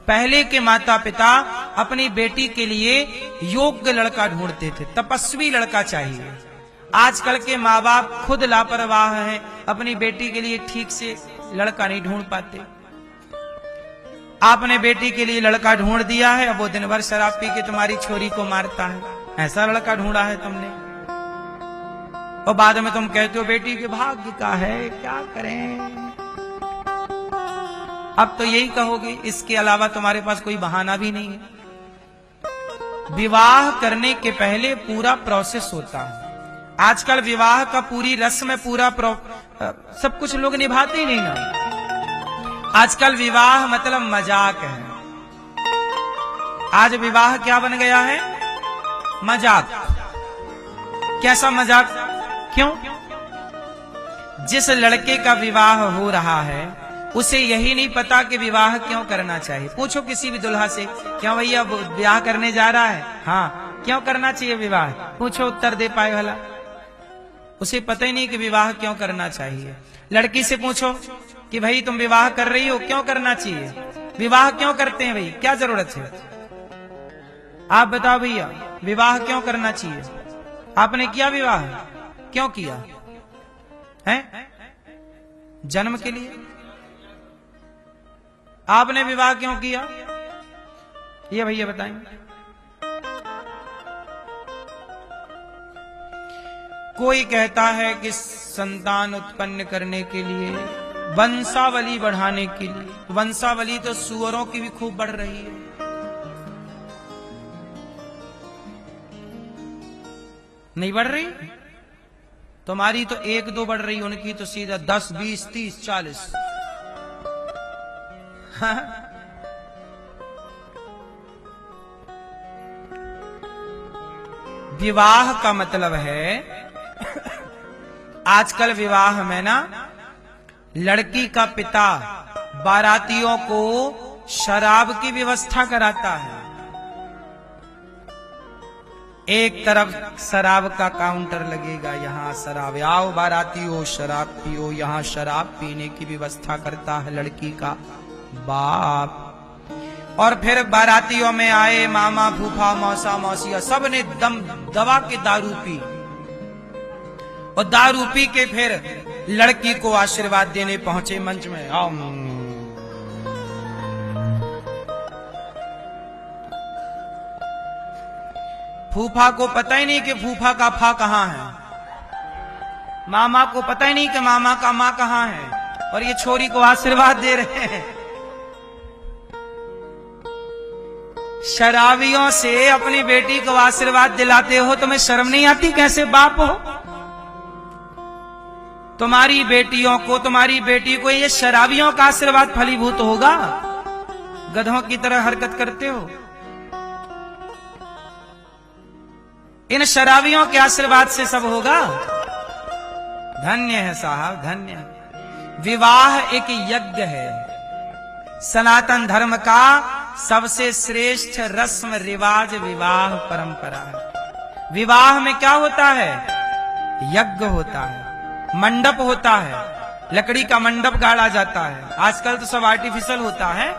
पहले के माता पिता अपनी बेटी के लिए योग्य लड़का ढूंढते थे, तपस्वी लड़का चाहिए। आजकल के माँ बाप खुद लापरवाह हैं, अपनी बेटी के लिए ठीक से लड़का नहीं ढूंढ पाते। आपने बेटी के लिए लड़का ढूंढ दिया है, अब वो दिन भर शराब पी के तुम्हारी छोरी को मारता है, ऐसा लड़का ढूंढा है तुमने। और बाद में तुम कहते हो बेटी के भाग्य का है, क्या करें। अब तो यही कहोगे, इसके अलावा तुम्हारे पास कोई बहाना भी नहीं है। विवाह करने के पहले पूरा प्रोसेस होता है। आजकल विवाह का पूरी रस्म में पूरा सब कुछ लोग निभाते ही नहीं ना। आजकल विवाह मतलब मजाक है। आज विवाह क्या बन गया है? मजाक। कैसा मजाक? क्यों? जिस लड़के का विवाह हो रहा है उसे यही नहीं पता कि विवाह क्यों करना चाहिए। पूछो किसी भी दुल्हा से, क्यों भैया ब्याह करने जा रहा है? हाँ, क्यों करना चाहिए विवाह? पूछो, उत्तर दे पाए भला? उसे पता ही नहीं कि विवाह क्यों करना चाहिए। लड़की से पूछो कि भाई तुम विवाह कर रही हो, क्यों करना चाहिए? विवाह क्यों करते हैं भाई, क्या जरूरत है? आप बताओ भैया, विवाह क्यों करना चाहिए? आपने किया विवाह? क्यों किया है? जन्म के लिए। आपने विवाह क्यों किया? ये भैया बताएंगे। कोई कहता है कि संतान उत्पन्न करने के लिए, वंशावली बढ़ाने के लिए। वंशावली तो सुअरों की भी खूब बढ़ रही है। नहीं बढ़ रही? तुम्हारी तो 1-2 बढ़ रही, उनकी तो सीधा 10, 20, 30, 40। हाँ? विवाह का मतलब है, आजकल विवाह में ना लड़की का पिता बारातियों को शराब की व्यवस्था कराता है। एक तरफ शराब का काउंटर लगेगा, यहां शराब, आओ बारातियों शराब पियो, यहां शराब पीने की व्यवस्था करता है लड़की का बाप। और फिर बारातियों में आए मामा, फूफा, मौसा, मौसिया, सब ने दम दबा के दारू पी, और दारू पी के फिर लड़की को आशीर्वाद देने पहुंचे मंच में। फूफा को पता ही नहीं कि फूफा का फा कहां है, मामा को पता ही नहीं कि मामा का मां कहां है, और ये छोरी को आशीर्वाद दे रहे हैं। शराबियों से अपनी बेटी को आशीर्वाद दिलाते हो, तुम्हें शर्म नहीं आती? कैसे बाप हो? तुम्हारी बेटियों को, तुम्हारी बेटी को ये शराबियों का आशीर्वाद फलीभूत होगा? गधों की तरह हरकत करते हो। इन शराबियों के आशीर्वाद से सब होगा? धन्य है साहब, धन्य है। विवाह एक यज्ञ है। सनातन धर्म का सबसे श्रेष्ठ रस्म रिवाज विवाह परंपरा है। विवाह में क्या होता है? यज्ञ होता है, मंडप होता है, लकड़ी का मंडप गाड़ा जाता है। आजकल तो सब आर्टिफिशियल होता है।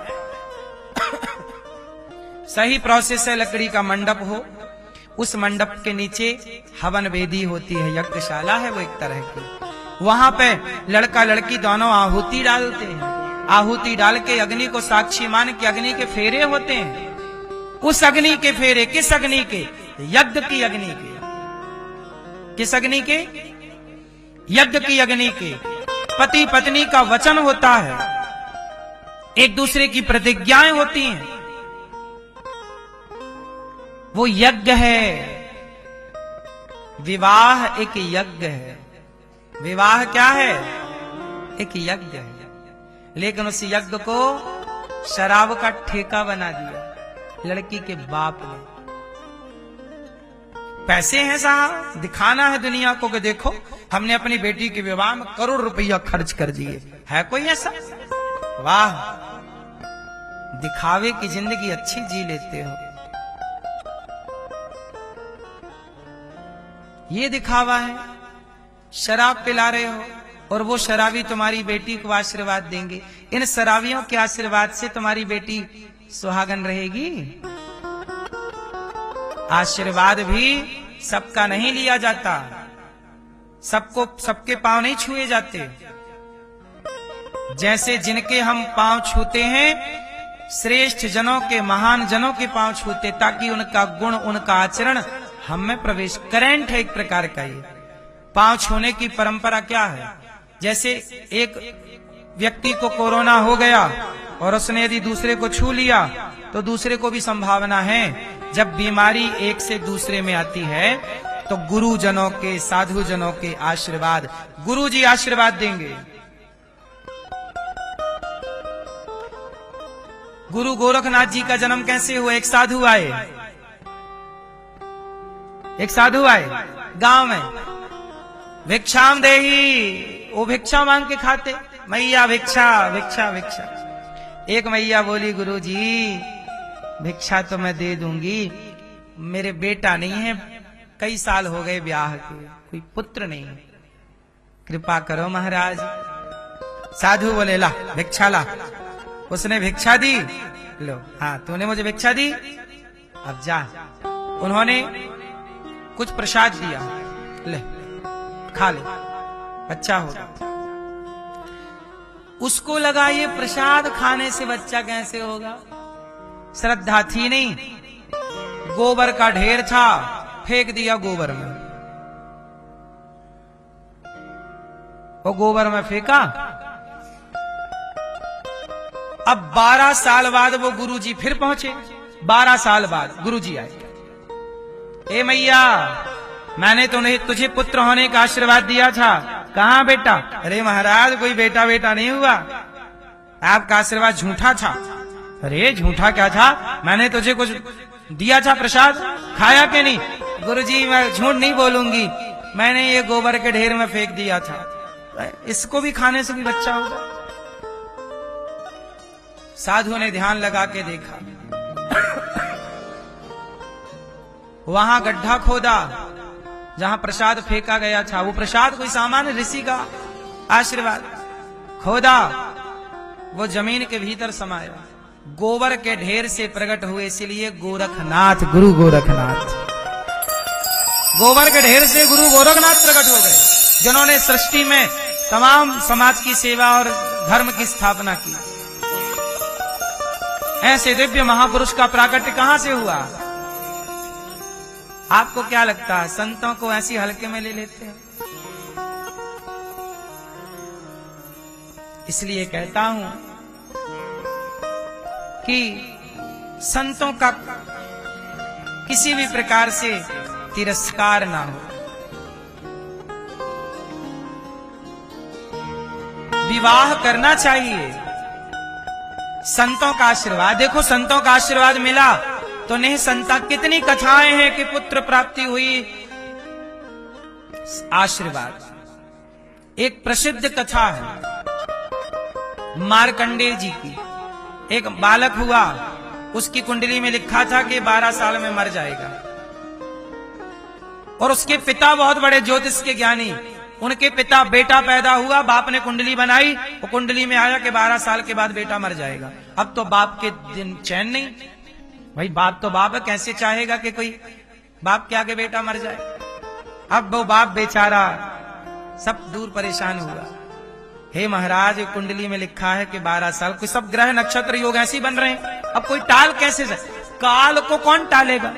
सही प्रोसेस है, लकड़ी का मंडप हो, उस मंडप के नीचे हवन वेदी होती है, यज्ञशाला है वो एक तरह की। वहां पे लड़का लड़की दोनों आहुति डालते हैं। आहुति डाल के अग्नि को साक्षी मान के अग्नि के फेरे होते हैं। उस अग्नि के फेरे, किस अग्नि के? यज्ञ की अग्नि के। किस अग्नि के? यज्ञ की अग्नि के। पति पत्नी का वचन होता है, एक दूसरे की प्रतिज्ञाएं होती हैं, वो यज्ञ है। विवाह एक यज्ञ है। विवाह क्या है? एक यज्ञ है। लेकिन उस यज्ञ को शराब का ठेका बना दिया लड़की के बाप ने। पैसे हैं साहब, दिखाना है दुनिया को कि देखो हमने अपनी बेटी के विवाह में करोड़ रुपया खर्च कर दिए। है कोई ऐसा? वाह, दिखावे की जिंदगी अच्छी जी लेते हो। ये दिखावा है। शराब पिला रहे हो और वो शराबी तुम्हारी बेटी को आशीर्वाद देंगे। इन शराबियों के आशीर्वाद से तुम्हारी बेटी सुहागन रहेगी। आशीर्वाद भी सबका नहीं लिया जाता, सबको सबके पांव नहीं छुए जाते। जैसे जिनके हम पांव छूते हैं, श्रेष्ठ जनों के, महान जनों के पांव छूते, ताकि उनका गुण, उनका आचरण हम में प्रवेश। करंट है एक प्रकार का ये पांव छूने की परंपरा। क्या है? जैसे एक व्यक्ति को कोरोना हो गया और उसने यदि दूसरे को छू लिया तो दूसरे को भी संभावना है। जब बीमारी एक से दूसरे में आती है तो गुरुजनों के, साधु जनों के आशीर्वाद, गुरु जी आशीर्वाद देंगे। गुरु गोरखनाथ जी का जन्म कैसे हुआ? एक साधु आए, एक साधु आए गांव में, भिक्षाम देही, वो भिक्षा मांग के खाते, मैया भिक्षा भिक्षा भिक्षा। एक मैया बोली, गुरु जी भिक्षा तो मैं दे दूंगी, मेरे बेटा नहीं है, कई साल हो गए ब्याह के, कोई पुत्र नहीं, कृपा करो महाराज। साधु बोले, ला भिक्षा ला। उसने भिक्षा दी, लो, हाँ तूने मुझे भिक्षा दी, अब जा। उन्होंने कुछ प्रसाद दिया, ले खा ले, बच्चा होगा। उसको लगा ये प्रसाद खाने से बच्चा कैसे होगा? श्रद्धा थी नहीं, गोबर का ढेर था, फेंक दिया गोबर में। वो गोबर में फेंका। अब 12 साल बाद वो गुरुजी फिर पहुंचे। 12 साल बाद गुरुजी आए, ए मैया, मैंने तुझे पुत्र होने का आशीर्वाद दिया था, कहां बेटा? अरे महाराज कोई बेटा बेटा नहीं हुआ, आपका आशीर्वाद झूठा था। अरे झूठा क्या था? मैंने तुझे कुछ दिया था प्रसाद, खाया कि नहीं? गुरुजी मैं झूठ नहीं बोलूंगी, मैंने ये गोबर के ढेर में फेंक दिया था, इसको भी खाने से भी बच्चा होगा। साधु ने ध्यान लगा के देखा, वहां गड्ढा खोदा जहां प्रसाद फेंका गया था। वो प्रसाद कोई सामान्य ऋषि का आशीर्वाद, खोदा, वो जमीन के भीतर समाया, गोबर के ढेर से प्रकट हुए, इसलिए गोरखनाथ, गुरु गोरखनाथ। गोबर के ढेर से गुरु गोरखनाथ प्रकट हो गए, जिन्होंने सृष्टि में तमाम समाज की सेवा और धर्म की स्थापना की। ऐसे दिव्य महापुरुष का प्राकट्य कहां से हुआ? आपको क्या लगता है? संतों को ऐसी हल्के में ले लेते हैं? इसलिए कहता हूं कि संतों का किसी भी प्रकार से तिरस्कार ना हो। विवाह करना चाहिए, संतों का आशीर्वाद। देखो संतों का आशीर्वाद मिला तो नहीं संता, कितनी कथाएं हैं कि पुत्र प्राप्ति हुई, आशीर्वाद। एक प्रसिद्ध कथा है मार्कंडेय जी की। एक बालक हुआ, उसकी कुंडली में लिखा था कि 12 साल में मर जाएगा, और उसके पिता बहुत बड़े ज्योतिष के ज्ञानी, उनके पिता, बेटा पैदा हुआ, बाप ने कुंडली बनाई, वो कुंडली में आया कि 12 साल के बाद बेटा मर जाएगा। अब तो बाप के दिन चैन नहीं, भाई बाप तो बाप है, कैसे चाहेगा कि कोई बाप के आगे बेटा मर जाए। अब वो बाप बेचारा सब दूर परेशान हुआ, हे महाराज कुंडली में लिखा है कि 12 साल, कोई सब ग्रह नक्षत्र योग ऐसे ही बन रहे हैं, अब कोई टाल कैसे जाए? काल को कौन टालेगा?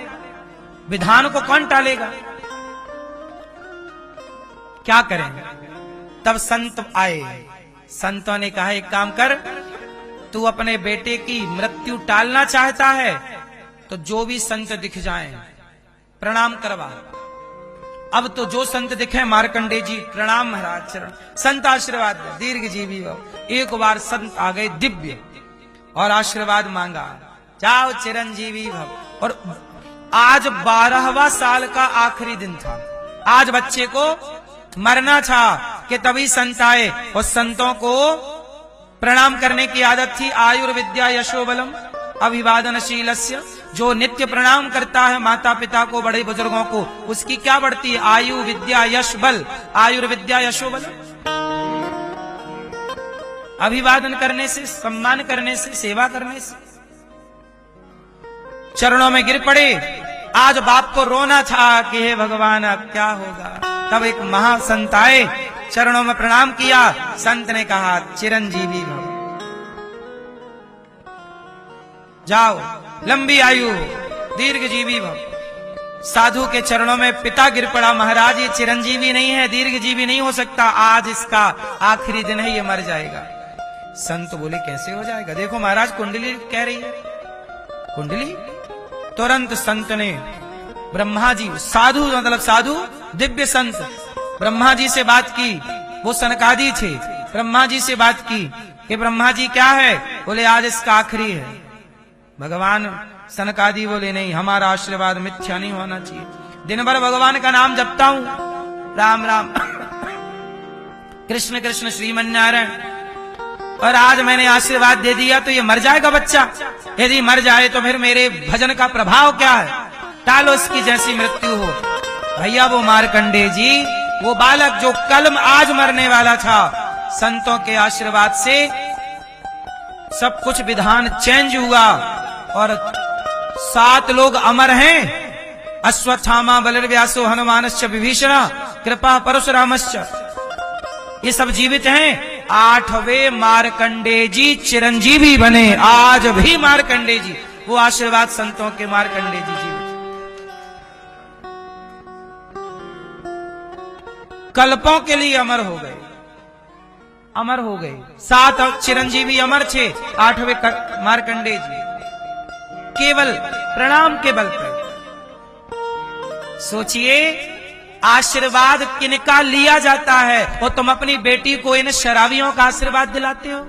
विधान को कौन टालेगा? क्या करेंगे? तब संत आए, संतों ने कहा एक काम कर, तू अपने बेटे की मृत्यु टालना चाहता है तो जो भी संत दिख जाएं प्रणाम करवा। अब तो जो संत दिखे, मार्कंडेय जी प्रणाम महाराज, चरण, संत आशीर्वाद दे, दीर्घ जीवी भव। एक बार संत आ गए दिव्य और आशीर्वाद मांगा, जाओ चिरंजीवी भव। और आज 12वां साल का आखिरी दिन था, आज बच्चे को मरना था कि तभी संत आए, और संतों को प्रणाम करने की आदत थी। आयुर्विद्या यशोबलम अभिवादनशीलस्य, जो नित्य प्रणाम करता है माता पिता को, बड़े बुजुर्गों को, उसकी क्या बढ़ती है? आयु विद्या यश बल, आयुर्विद्या यशोबल। अभिवादन करने से, सम्मान करने से, सेवा करने से। चरणों में गिर पड़े। आज बाप को रोना था कि हे भगवान अब क्या होगा। तब एक महासंत आए, चरणों में प्रणाम किया। संत ने कहा चिरंजीवी भव, जाओ लंबी आयु, दीर्घजीवी भव। साधु के चरणों में पिता गिर पड़ा, महाराज ये चिरंजीवी नहीं है, दीर्घजीवी नहीं हो सकता, आज इसका आखिरी दिन है, ये मर जाएगा। संत बोले कैसे हो जाएगा, देखो महाराज कुंडली कह रही है। कुंडली? तुरंत संत ने ब्रह्मा जी, साधु मतलब साधु दिव्य संत, ब्रह्मा जी से बात की। वो सनकादि थे, ब्रह्मा जी से बात की कि ब्रह्मा जी क्या है। बोले आज इसका आखिरी है। भगवान सनकादि बोले नहीं, हमारा आशीर्वाद मिथ्या नहीं होना चाहिए। दिन भर भगवान का नाम जपता हूं, राम राम कृष्ण कृष्ण श्रीमन्नारायण, और आज मैंने आशीर्वाद दे दिया तो ये मर जाएगा बच्चा। यदि मर जाए तो फिर मेरे भजन का प्रभाव क्या है, टालो इसकी जैसी मृत्यु हो। भैया वो मार्कंडेय जी, वो बालक जो कल आज मरने वाला था, संतों के आशीर्वाद से सब कुछ विधान चेंज हुआ और 7 लोग अमर हैं। अश्वत्थामा बलर्व्यासो हनुमानश्च विभीषण कृपा परशुरामश्च, ये सब जीवित हैं। 8वें मार्कंडेय जी चिरंजीवी बने। आज भी मार्कंडेय जी, वो आशीर्वाद संतों के, मार्कंडेय जी जीवित। कल्पों के लिए अमर हो गए, अमर हो गए। 7 चिरंजीवी अमर थे, 8वें मार्कंडेय जी केवल प्रणाम के बल पर। सोचिए आशीर्वाद किनका लिया जाता है, और तुम अपनी बेटी को इन शराबियों का आशीर्वाद दिलाते हो।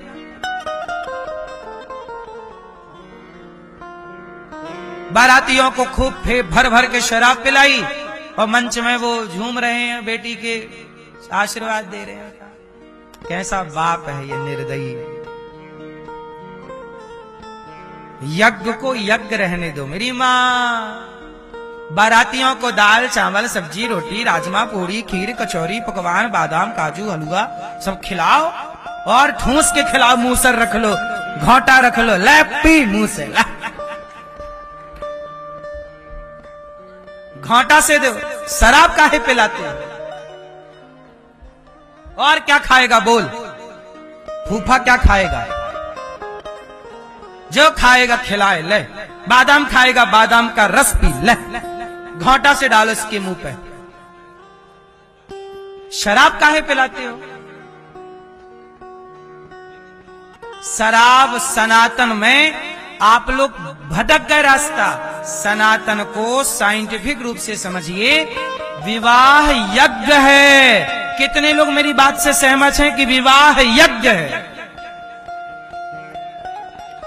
बारातियों को खूब भर भर के शराब पिलाई और मंच में वो झूम रहे हैं, बेटी के आशीर्वाद दे रहे हैं। कैसा बाप है ये निर्दयी। यज्ञ को यज्ञ रहने दो मेरी माँ। बारातियों को दाल चावल सब्जी रोटी राजमा पूरी खीर कचौरी पकवान बादाम काजू हलवा सब खिलाओ, और ठूस के खिलाओ, मुंह सर रख लो, घोंटा रख लो, ले पी मुंह से, घोंटा से दो। शराब काहे पिलाते हो? और क्या खाएगा बोल, फूफा क्या खाएगा? जो खाएगा खिलाए, ले बादाम खाएगा बादाम का रस पी, ले घोंटा से डालो इसके मुंह पे। शराब काहे पिलाते हो? शराब सनातन में आप लोग भटक गए रास्ता। सनातन को साइंटिफिक रूप से समझिए, विवाह यज्ञ है। कितने लोग मेरी बात से सहमत हैं कि विवाह यज्ञ है?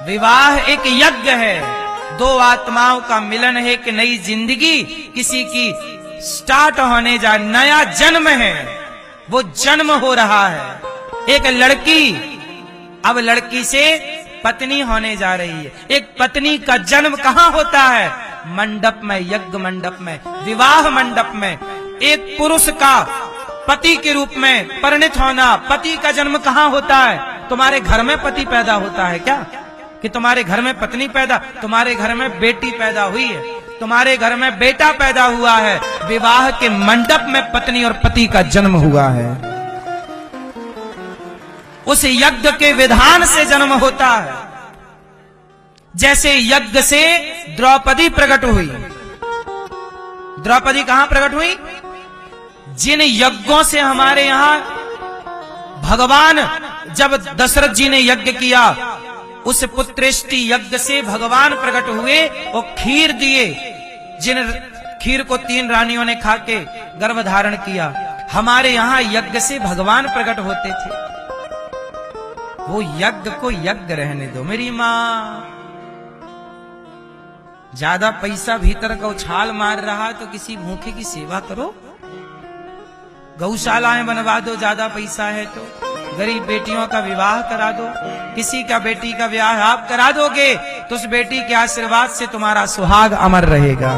विवाह एक यज्ञ है, 2 आत्माओं का मिलन है, एक नई जिंदगी किसी की स्टार्ट होने जा, नया जन्म है, वो जन्म हो रहा है। एक लड़की अब लड़की से पत्नी होने जा रही है। एक पत्नी का जन्म कहाँ होता है? मंडप में, यज्ञ मंडप में, विवाह मंडप में। एक पुरुष का पति के रूप में परिणित होना, पति का जन्म कहाँ होता है? तुम्हारे घर में पति पैदा होता है क्या? कि तुम्हारे घर में पत्नी पैदा, तुम्हारे घर में बेटी पैदा हुई है, तुम्हारे घर में बेटा पैदा हुआ है। विवाह के मंडप में पत्नी और पति का जन्म हुआ है। उस यज्ञ के विधान से जन्म होता है। जैसे यज्ञ से द्रौपदी प्रकट हुई। द्रौपदी कहां प्रकट हुई? जिन यज्ञों से हमारे यहां भगवान, जब दशरथ जी ने यज्ञ किया, उस पुत्रेष्टि यज्ञ से भगवान प्रकट हुए और खीर दिए। जिन खीर को 3 रानियों ने खा के गर्भ धारण किया। हमारे यहां यज्ञ से भगवान प्रकट होते थे। वो यज्ञ को यज्ञ रहने दो मेरी माँ। ज्यादा पैसा भीतर का उछाल मार रहा तो किसी भूखे की सेवा करो, गौशालाएं बनवा दो, ज्यादा पैसा है तो गरीब बेटियों का विवाह करा दो। किसी का बेटी का विवाह आप करा दोगे तो उस बेटी के आशीर्वाद से तुम्हारा सुहाग अमर रहेगा।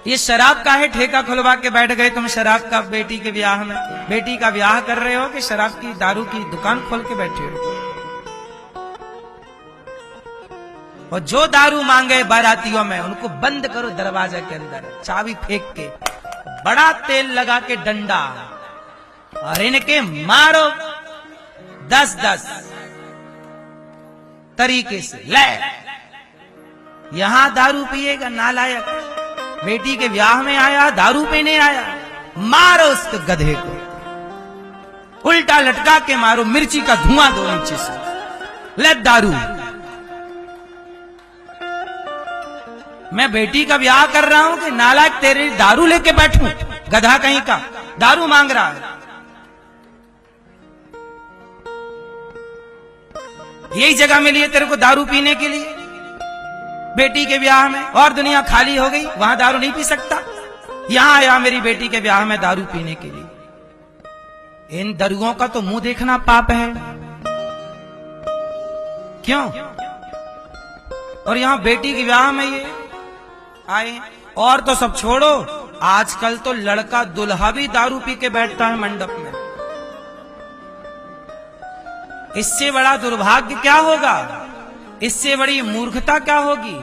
ये शराब का है ठेका खुलवा के बैठ गए तुम शराब का बेटी के ब्याह में? बेटी का ब्याह कर रहे हो कि शराब की दारू की दुकान खोल के बैठे हो? और जो दारू मांगे बारातियों में उनको बंद करो दरवाजे के अंदर, चाबी फेंक के, बड़ा तेल लगा के डंडा, और इनके मारो 10-10 तरीके से। ले यहां दारू पिएगा नालायक, बेटी के ब्याह में आया दारू पीने आया, मारो उसको गधे को, उल्टा लटका के मारो, मिर्ची का धुआं दो नीचे से। ले दारू, मैं बेटी का ब्याह कर रहा हूं कि नालायक तेरे दारू लेके बैठूं, गधा कहीं का, दारू मांग रहा है। यही जगह मिली है तेरे को दारू पीने के लिए बेटी के ब्याह में, और दुनिया खाली हो गई, वहां दारू नहीं पी सकता, यहां आया मेरी बेटी के ब्याह में दारू पीने के लिए। इन दरुओं का तो मुंह देखना पाप है, क्यों? और यहां बेटी के ब्याह में ये आए। और तो सब छोड़ो, आजकल तो लड़का दुल्हा भी दारू पी के बैठता है मंडप में। इससे बड़ा दुर्भाग्य क्या होगा, इससे बड़ी मूर्खता क्या होगी?